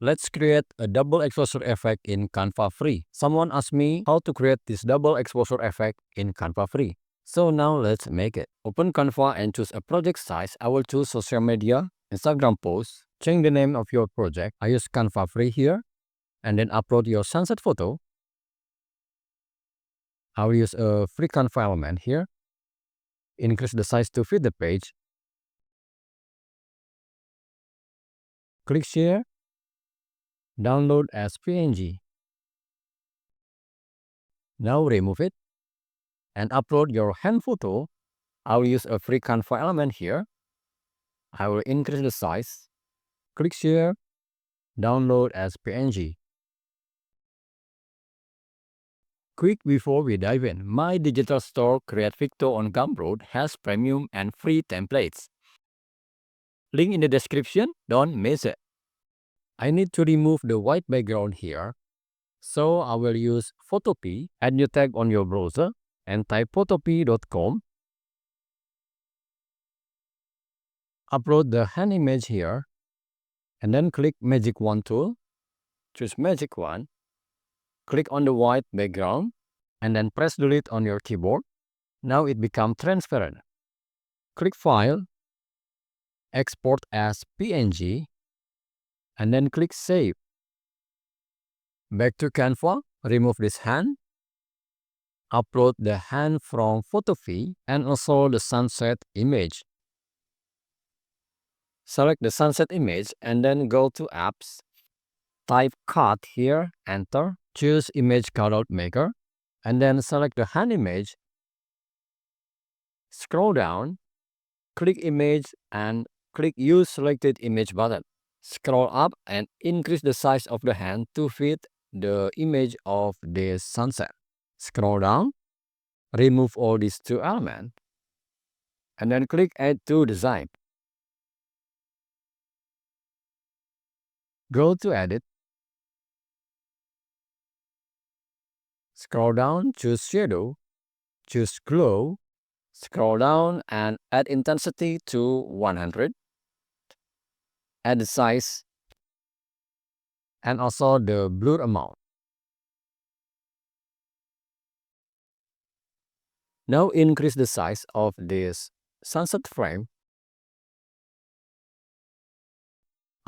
Let's create a double exposure effect in Canva free. Someone asked me how to create this double exposure effect in Canva free. So now let's make it. Open Canva and choose a project size. I will choose social media, Instagram post. Change the name of your project. I use Canva free here. And then upload your sunset photo. I will use a free Canva element here. Increase the size to fit the page. Click share. Download as PNG. Now remove it and upload your hand photo. I will use a free Canva element here. I will increase the size. Click share. Download as PNG. Quick before we dive in, my digital store Create Victo on Gumroad has premium and free templates. Link in the description, don't miss it. I need to remove the white background here. So I will use Photopea. Add new tag on your browser and type photopea.com. Upload the hand image here and then click Magic Wand tool. Choose Magic Wand. Click on the white background and then press delete on your keyboard. Now it becomes transparent. Click File, Export as PNG, and then click Save. Back to Canva, remove this hand. Upload the hand from Photopea and also the sunset image. Select the sunset image and then go to Apps. Type Cut here, Enter. Choose Image Cutout Maker and then select the hand image. Scroll down, click Image and click Use Selected Image button. Scroll up and increase the size of the hand to fit the image of this sunset. Scroll down, remove all these two elements, and then click Add to Design. Go to Edit. Scroll down, choose Shadow, choose Glow. Scroll down and add intensity to 100. Add the size and also the blur amount. Now increase the size of this sunset frame.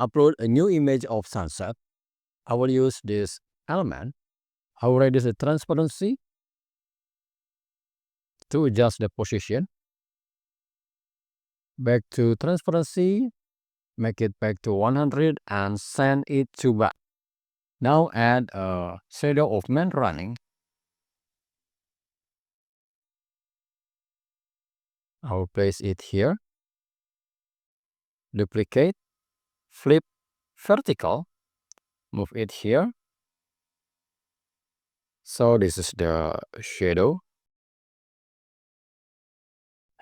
Upload a new image of sunset. I will use this element. I will reduce the transparency to adjust the position. Back to transparency, make it back to 100 and send it to back. Now add a shadow of man running. I will place it here. Duplicate, flip vertical, move it here. So this is the shadow.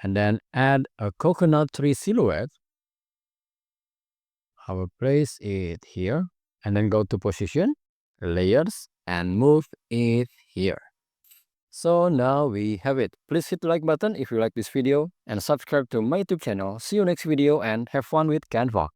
And then add a coconut tree silhouette. I will place it here and then go to position, layers, and move it here. So now we have it. Please hit the like button if you like this video and subscribe to my YouTube channel. See you next video and have fun with Canva.